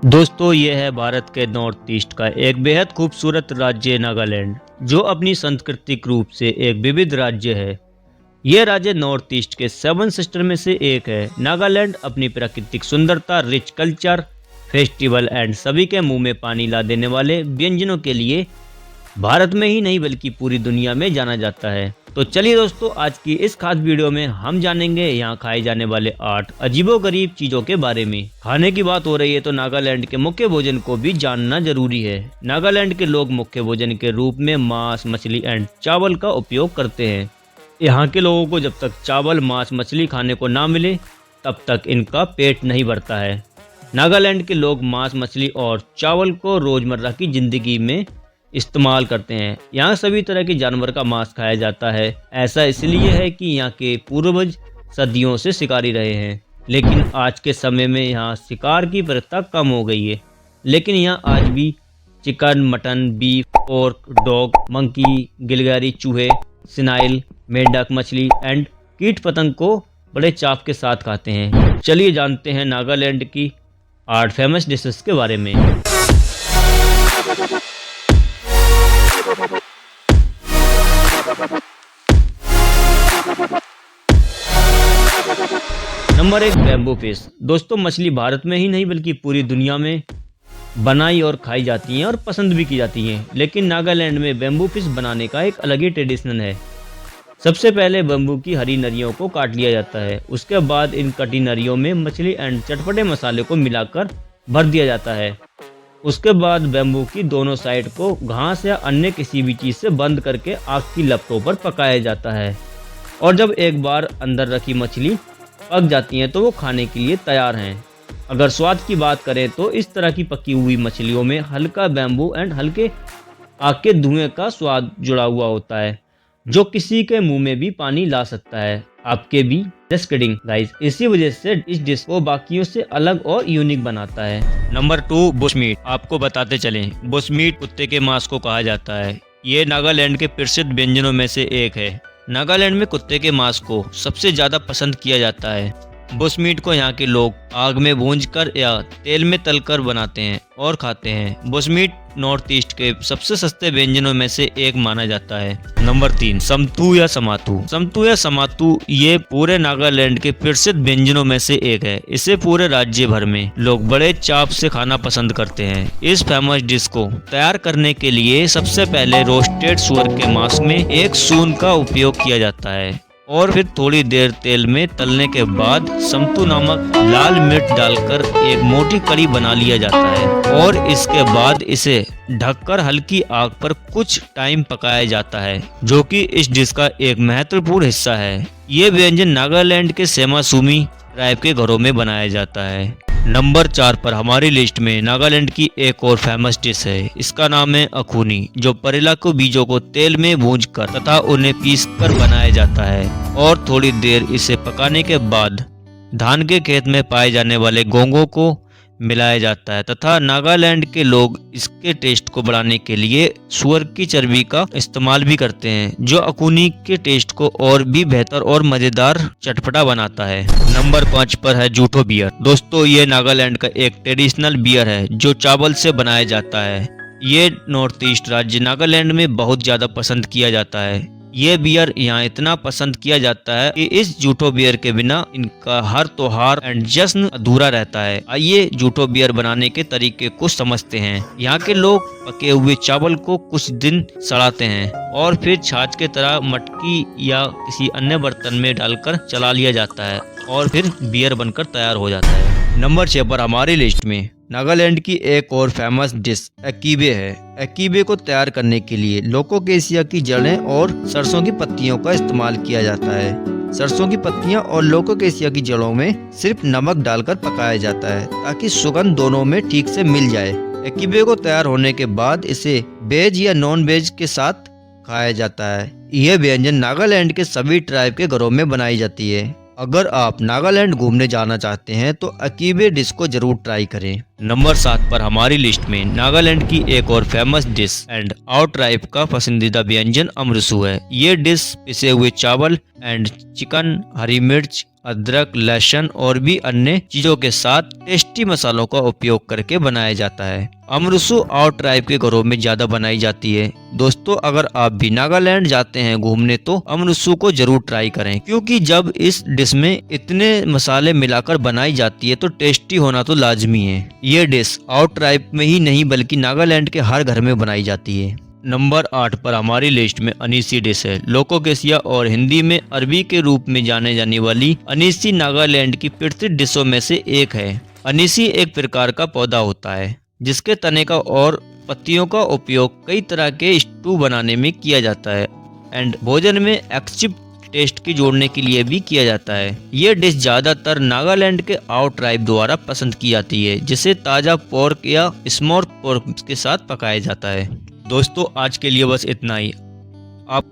दोस्तों ये है भारत के नॉर्थ ईस्ट का एक बेहद खूबसूरत राज्य नागालैंड, जो अपनी सांस्कृतिक रूप से एक विविध राज्य है। यह राज्य नॉर्थ ईस्ट के 7 सिस्टर में से एक है। नागालैंड अपनी प्राकृतिक सुंदरता, रिच कल्चर, फेस्टिवल एंड सभी के मुंह में पानी ला देने वाले व्यंजनों के लिए भारत में ही नहीं बल्कि पूरी दुनिया में जाना जाता है। तो चलिए दोस्तों, आज की इस खास वीडियो में हम जानेंगे यहाँ खाए जाने वाले 8 अजीबोगरीब चीजों के बारे में। खाने की बात हो रही है तो नागालैंड के मुख्य भोजन को भी जानना जरूरी है। नागालैंड के लोग मुख्य भोजन के रूप में मांस, मछली एंड चावल का उपयोग करते हैं। यहाँ के लोगों को जब तक चावल, मांस, मछली खाने को ना मिले तब तक इनका पेट नहीं भरता है। नागालैंड के लोग मांस, मछली और चावल को रोजमर्रा की जिंदगी में इस्तेमाल करते हैं। यहाँ सभी तरह के जानवर का मांस खाया जाता है। ऐसा इसलिए है कि यहाँ के पूर्वज सदियों से शिकारी रहे हैं, लेकिन आज के समय में यहाँ शिकार की प्रथा कम हो गई है। लेकिन यहाँ आज भी chicken, mutton, beef, pork, dog, monkey, गिलगारी, चूहे, सिनाइल, मेंढक, मछली एंड कीट पतंग को बड़े चाव के साथ खाते हैं। चलिए जानते हैं नागालैंड की 8 फेमस डिशेस के बारे में। Number 1, bamboo fish. दोस्तों, मछली भारत में ही नहीं बल्कि पूरी दुनिया में बनाई और खाई जाती हैं और पसंद भी की जाती हैं। लेकिन नागालैंड में बैम्बू फिश बनाने का एक अलग ही ट्रेडिशन है। सबसे पहले बैम्बू की हरी नरियों को काट लिया जाता है। उसके बाद इन कटी नरियों में मछली एंड चटपटे मसाले को मिलाकर भर दिया जाता है। उसके बाद बैम्बू की दोनों साइड को घास या अन्य किसी भी चीज़ से बंद करके आग की लपटों पर पकाया जाता है। और जब एक बार अंदर रखी मछली पक जाती हैं तो वो खाने के लिए तैयार हैं। अगर स्वाद की बात करें तो इस तरह की पकी हुई मछलियों में हल्का बैम्बू एंड हल्के आग के धुएं का स्वाद जुड़ा हुआ होता है, जो किसी के मुंह में भी पानी ला सकता है, आपके भी। Just kidding guys. इसी वजह से इस डिश को बाकियों से अलग और यूनिक बनाता है। Number 2, bush meat. आपको बताते चलें, बुश मीट कुत्ते के मांस को कहा जाता है। ये नागालैंड के प्रसिद्ध व्यंजनों में से एक है। नागालैंड में कुत्ते के मांस को सबसे ज्यादा पसंद किया जाता है। बुश मीट को यहाँ के लोग आग में भूंजकर या तेल में तलकर बनाते हैं और खाते हैं। बुश मीट नॉर्थ ईस्ट के सबसे सस्ते व्यंजनों में से एक माना जाता है। नंबर 3, समतू या समातू। समतू या समातू ये पूरे नागालैंड के प्रसिद्ध व्यंजनों में से एक है। इसे पूरे राज्य भर में लोग बड़े चाव से खाना पसंद करते हैं। इस फेमस डिश को तैयार करने के लिए सबसे पहले रोस्टेड सुअर के मांस में एक सून का उपयोग किया जाता है और फिर थोड़ी देर तेल में तलने के बाद समतू नामक लाल मिर्च डालकर एक मोटी कड़ी बना लिया जाता है और इसके बाद इसे ढककर हल्की आग पर कुछ टाइम पकाया जाता है, जो कि इस डिश का एक महत्वपूर्ण हिस्सा है। ये व्यंजन नागालैंड के सेमा सूमी ट्राइब के घरों में बनाया जाता है। नंबर 4 पर हमारी लिस्ट में नागालैंड की एक और फेमस डिश है। इसका नाम है अखूनी, जो परेला के बीजों को तेल में भूंजकर तथा उन्हें पीसकर बनाया जाता है और थोड़ी देर इसे पकाने के बाद धान के खेत में पाए जाने वाले घोंघों को मिलाया जाता है तथा नागालैंड के लोग इसके टेस्ट को बढ़ाने के लिए सुअर की चर्बी का इस्तेमाल भी करते हैं, जो अखूनी के टेस्ट को और भी बेहतर और मजेदार चटपटा बनाता है। नंबर 5 पर है जूठो बियर। दोस्तों, ये नागालैंड का एक ट्रेडिशनल बियर है जो चावल से बनाया जाता है। ये नॉर्थ ईस्ट राज्य नागालैंड में बहुत ज्यादा पसंद किया जाता है। ये बियर यहाँ इतना पसंद किया जाता है कि इस जूठो बियर के बिना इनका हर त्योहार एंड जश्न अधूरा रहता है। आइए जूठो बियर बनाने के तरीके को समझते हैं। यहाँ के लोग पके हुए चावल को कुछ दिन सड़ाते हैं और फिर छाछ के तरह मटकी या किसी अन्य बर्तन में डालकर चला लिया जाता है और फिर बियर बनकर तैयार हो जाता है। नंबर 6 पर हमारी लिस्ट में नागालैंड की एक और फेमस डिश अकीबे है। अकीबे को तैयार करने के लिए लोकोकेशिया की जड़ें और सरसों की पत्तियों का इस्तेमाल किया जाता है। सरसों की पत्तियां और लोकोकेशिया की जड़ों में सिर्फ नमक डालकर पकाया जाता है ताकि सुगंध दोनों में ठीक से मिल जाए। अकीबे को तैयार होने के बाद इसे वेज या नॉन वेज के साथ खाया जाता है। यह व्यंजन नागालैंड के सभी ट्राइब के घरों में बनाई जाती है। अगर आप नागालैंड घूमने जाना चाहते हैं तो अकीबे डिश को जरूर ट्राई करें। नंबर 7 पर हमारी लिस्ट में नागालैंड की एक और famous dish and our tribe का पसंदीदा व्यंजन अमरसू है। ये डिश पिसे हुए चावल एंड चिकन, हरी मिर्च, अदरक, लहसुन और भी अन्य चीजों के साथ टेस्टी मसालों का उपयोग करके बनाया जाता है। अमरसू आवर ट्राइब के घरों में ज्यादा बनाई जाती है। दोस्तों, अगर आप भी नागालैंड जाते हैं घूमने तो अमरसू को जरूर ट्राई करें, क्योंकि जब इस डिश में इतने मसाले मिलाकर बनाई जाती है तो टेस्टी होना तो लाजमी है। ये डिश आवर ट्राइब में ही नहीं बल्कि नागालैंड के हर घर में बनाई जाती है। नंबर 8 पर हमारी लिस्ट में अनीसी डिश है। लोकोकेशिया और हिंदी में अरबी के रूप में जाने जाने वाली अनीसी नागालैंड की प्रसिद्ध डिशों में से एक है। अनीसी एक प्रकार का पौधा होता है जिसके तने का और पत्तियों का उपयोग कई तरह के स्टू बनाने में किया जाता है एंड भोजन में एक्सिप टेस्ट की जोड़ने के लिए भी किया जाता है। ये डिश ज्यादातर नागालैंड के आवर ट्राइब द्वारा पसंद की जाती है, जिसे ताजा पोर्क या स्मोक्ड पोर्क के साथ पकाया जाता है। दोस्तों, आज के लिए बस इतना ही। आप